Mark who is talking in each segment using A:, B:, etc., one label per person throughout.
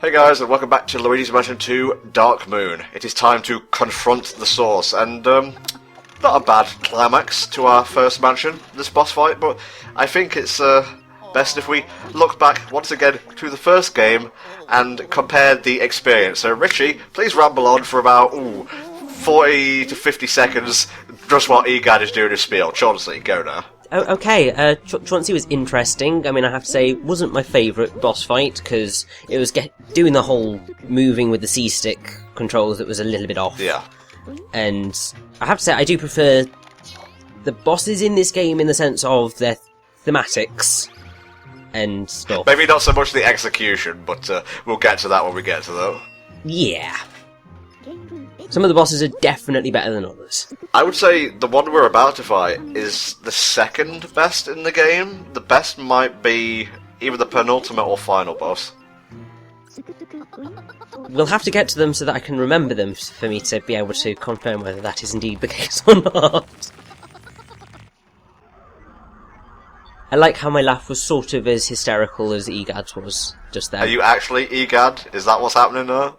A: Hey guys, and welcome back to Luigi's Mansion 2 Dark Moon. It is time to confront the source, and not a bad climax to our first mansion, this boss fight, but I think it's best if we look back once again to the first game and compare the experience. So Richie, please ramble on for about 40 to 50 seconds just while Egad is doing his spiel. Chauncey, go now.
B: Oh, okay, Chauncey was interesting. I mean, I have to say, it wasn't my favourite boss fight, because it was doing the whole moving with the C-stick controls that was a little bit off.
A: Yeah.
B: And I have to say, I do prefer the bosses in this game in the sense of their thematics and stuff.
A: Maybe not so much the execution, but we'll get to that when we get to that.
B: Yeah. Some of the bosses are definitely better than others.
A: I would say the one we're about to fight is the second best in the game. The best might be either the penultimate or final boss.
B: We'll have to get to them so that I can remember them for me to be able to confirm whether that is indeed the case or not. I like how my laugh was sort of as hysterical as Egad's was just then.
A: Are you actually Egad? Is that what's happening there?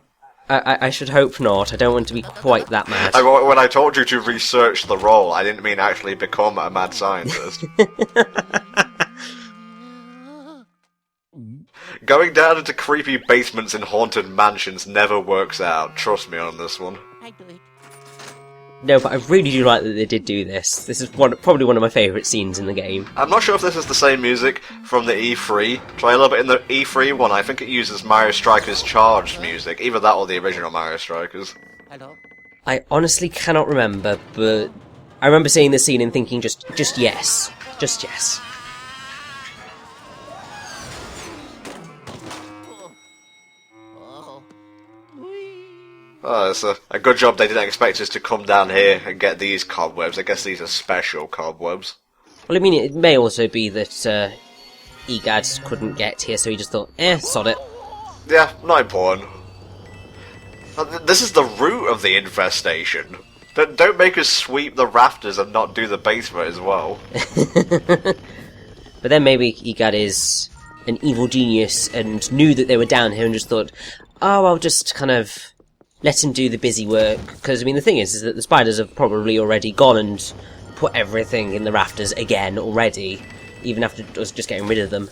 B: I should hope not. I don't want to be quite that mad.
A: When I told you to research the role, I didn't mean actually become a mad scientist. Going down into creepy basements in haunted mansions never works out. Trust me on this one.
B: No, but I really do like that they did do this. This is probably one of my favourite scenes in the game.
A: I'm not sure if this is the same music from the E3 trailer, but in the E3 one, I think it uses Mario Strikers Charged music. Either that or the original Mario Strikers.
B: I honestly cannot remember, but I remember seeing this scene and thinking just yes. Just yes.
A: Oh, it's a good job they didn't expect us to come down here and get these cobwebs. I guess these are special cobwebs.
B: Well, I mean, it may also be that Egad couldn't get here, so he just thought, sod it.
A: Yeah, not important. This is the root of the infestation. Don't make us sweep the rafters and not do the basement as well.
B: But then maybe Egad is an evil genius and knew that they were down here and just thought, oh, I'll just kind of let him do the busy work. Because, I mean, the thing is that the spiders have probably already gone and put everything in the rafters again already, even after us just getting rid of them.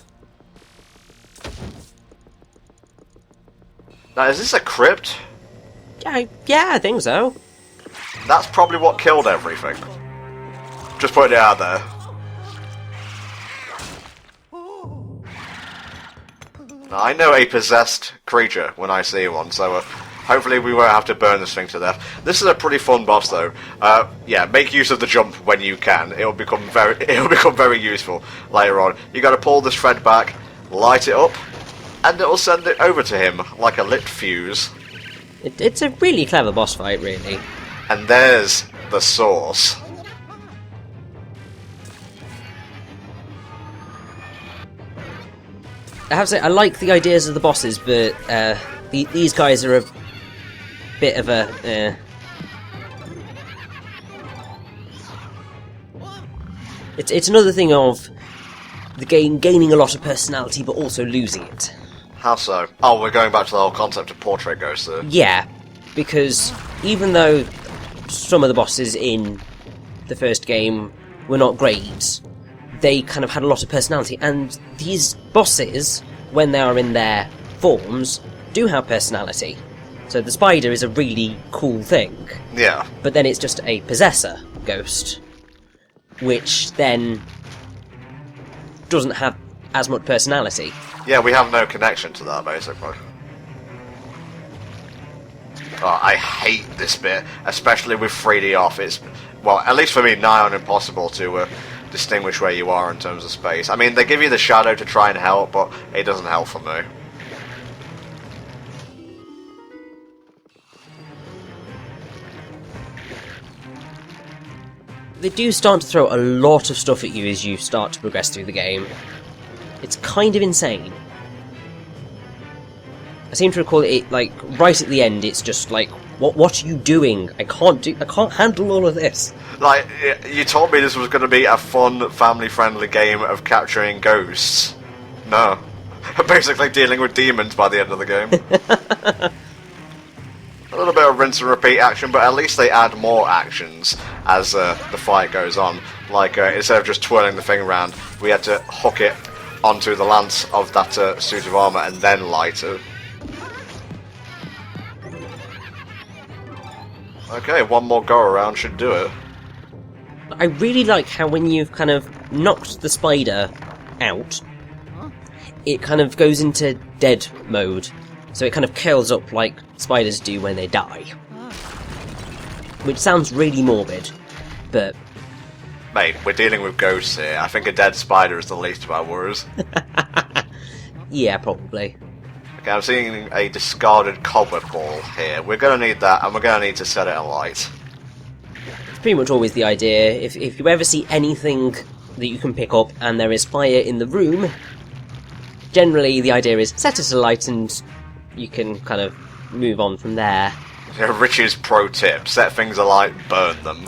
A: Now, is this a crypt?
B: Yeah, I think so.
A: That's probably what killed everything. Just putting it out there. Now, I know a possessed creature when I see one, so hopefully we won't have to burn this thing to death. This is a pretty fun boss, though. Yeah, make use of the jump when you can. It'll become very useful later on. You got to pull this thread back, light it up, and it'll send it over to him like a lit fuse.
B: It's a really clever boss fight, really.
A: And there's the source.
B: I have to say, I like the ideas of the bosses, but these guys are a bit of a... It's another thing of the game gaining a lot of personality, but also losing it.
A: How so? Oh, we're going back to the whole concept of portrait ghosts there.
B: Yeah, because even though some of the bosses in the first game were not great, they kind of had a lot of personality, and these bosses, when they are in their forms, do have personality. So the spider is a really cool thing.
A: Yeah.
B: But then it's just a possessor ghost, which then doesn't have as much personality.
A: Yeah, we have no connection to that, basically. Oh, I hate this bit, especially with 3D off. It's, well, at least for me, nigh on impossible to distinguish where you are in terms of space. I mean, they give you the shadow to try and help, but it doesn't help for me.
B: They do start to throw a lot of stuff at you as you start to progress through the game. It's kind of insane. I seem to recall it, like, right at the end, it's just like, what are you doing? I can't handle all of this.
A: Like, you told me this was going to be a fun, family-friendly game of capturing ghosts. No. Basically dealing with demons by the end of the game. A little bit of rinse and repeat action, but at least they add more actions as the fight goes on. Like, instead of just twirling the thing around, we had to hook it onto the lance of that suit of armour and then light it. Okay, one more go around should do it.
B: I really like how when you've kind of knocked the spider out, it kind of goes into dead mode. So it kind of curls up like spiders do when they die. Which sounds really morbid, but...
A: Mate, we're dealing with ghosts here. I think a dead spider is the least of our worries.
B: Yeah, probably.
A: Okay, I'm seeing a discarded cobweb ball here. We're going to need that, and we're going to need to set it alight.
B: It's pretty much always the idea. If you ever see anything that you can pick up and there is fire in the room, generally the idea is set it alight and you can kind of move on from there.
A: Rich's pro tip, set things alight, burn them.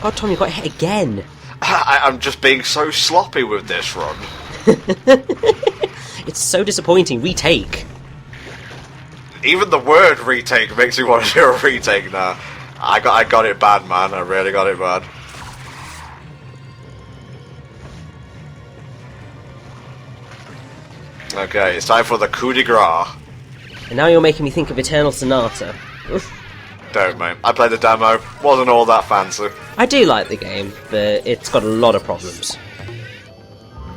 B: God, Tom, you got hit again.
A: I'm just being so sloppy with this run.
B: It's so disappointing. Retake.
A: Even the word retake makes me want to do a retake now. I got it bad, man. I really got it bad. Okay, it's time for the coup de grace.
B: And now you're making me think of Eternal Sonata.
A: Don't, mate. I played the demo. Wasn't all that fancy.
B: I do like the game, but it's got a lot of problems.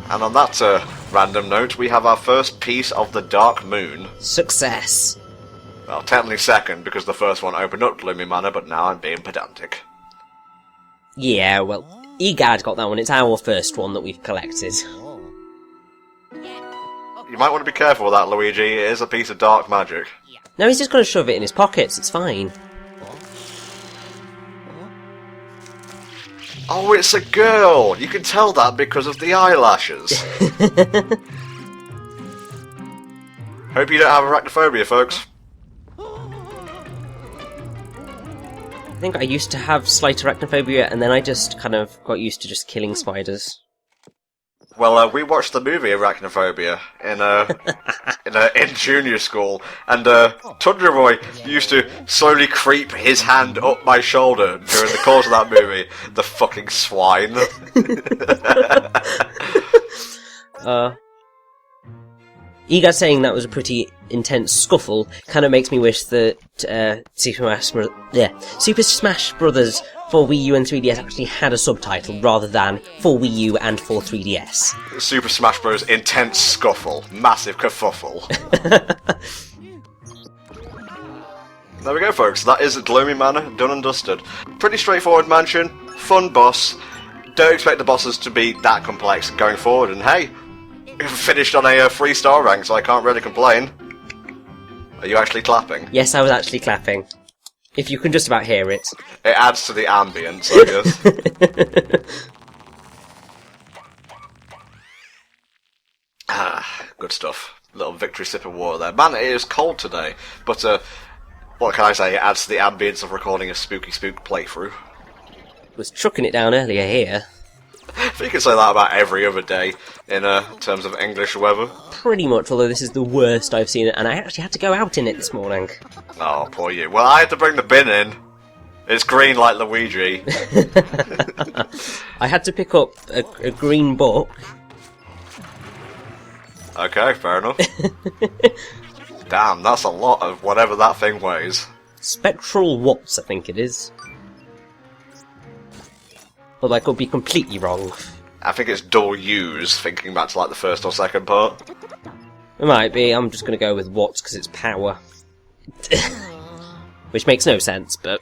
A: And on that random note, we have our first piece of the Dark Moon.
B: Success.
A: Well, technically second, because the first one opened up Gloomy Manor, but now I'm being pedantic.
B: Yeah, well, Egad got that one. It's our first one that we've collected.
A: You might want to be careful with that, Luigi. It is a piece of dark magic.
B: No, he's just going to shove it in his pockets. It's fine.
A: Oh, it's a girl! You can tell that because of the eyelashes. Hope you don't have arachnophobia, folks.
B: I think I used to have slight arachnophobia, and then I just kind of got used to just killing spiders.
A: Well, we watched the movie Arachnophobia in junior school, and Tundra Boy used to slowly creep his hand up my shoulder during the course of that movie. The fucking swine.
B: Egad saying that was a pretty intense scuffle kind of makes me wish that Super Smash Brothers for Wii U and 3DS actually had a subtitle rather than for Wii U and for 3DS.
A: Super Smash Bros. Intense scuffle. Massive kerfuffle. There we go, folks. That is Gloomy Manor, done and dusted. Pretty straightforward mansion, fun boss. Don't expect the bosses to be that complex going forward, and hey, finished on a 3-star rank, so I can't really complain. Are you actually clapping?
B: Yes, I was actually clapping. If you can just about hear it.
A: It adds to the ambience, I guess. Good stuff. Little victory sip of water there. Man, it is cold today, but what can I say? It adds to the ambience of recording a spooky spook playthrough.
B: Was chucking it down earlier here.
A: I think you can say that about every other day in terms of English weather.
B: Pretty much, although this is the worst I've seen it, and I actually had to go out in it this morning.
A: Oh, poor you. Well, I had to bring the bin in. It's green like Luigi.
B: I had to pick up a green book.
A: Okay, fair enough. Damn, that's a lot of whatever that thing weighs.
B: Spectral watts, I think it is. But I could be completely wrong.
A: I think it's dual use, thinking back to like the first or second part.
B: It might be. I'm just going to go with watts because it's power. Which makes no sense, but...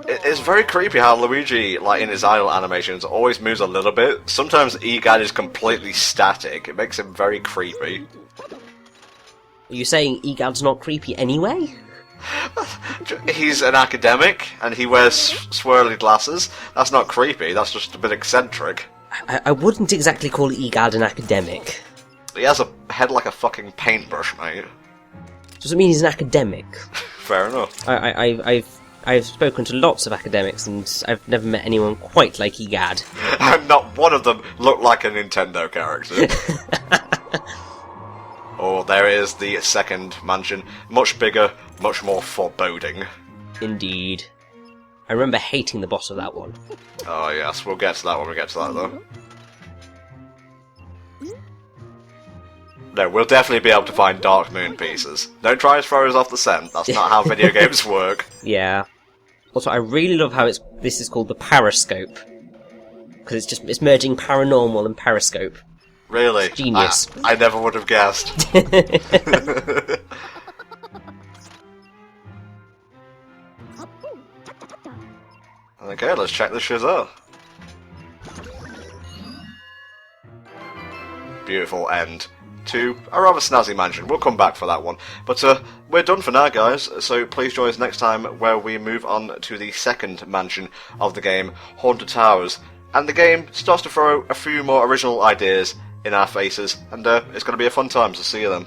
A: It's very creepy how Luigi, like in his idle animations, always moves a little bit. Sometimes Egad is completely static. It makes him very creepy.
B: Are you saying Egad's not creepy anyway?
A: He's an academic, and he wears swirly glasses. That's not creepy, that's just a bit eccentric.
B: I wouldn't exactly call Egad an academic.
A: He has a head like a fucking paintbrush, mate.
B: Doesn't mean he's an academic.
A: Fair enough.
B: I've I've spoken to lots of academics, and I've never met anyone quite like Egad.
A: And not one of them looked like a Nintendo character. Oh, there is the second mansion. Much bigger, much more foreboding.
B: Indeed. I remember hating the boss of that one.
A: Oh yes, we'll get to that when we get to that though. No, we'll definitely be able to find Dark Moon pieces. Don't try to throw us off the scent, that's not how video games work.
B: Yeah. Also, I really love how this is called the Parascope. Because it's merging paranormal and Periscope.
A: Really?
B: It's genius.
A: I never would have guessed. Okay, let's check the Shazar. Beautiful end to a rather snazzy mansion. We'll come back for that one. But we're done for now, guys, so please join us next time where we move on to the second mansion of the game, Haunted Towers. And the game starts to throw a few more original ideas in our faces, and it's going to be a fun time, so see you then.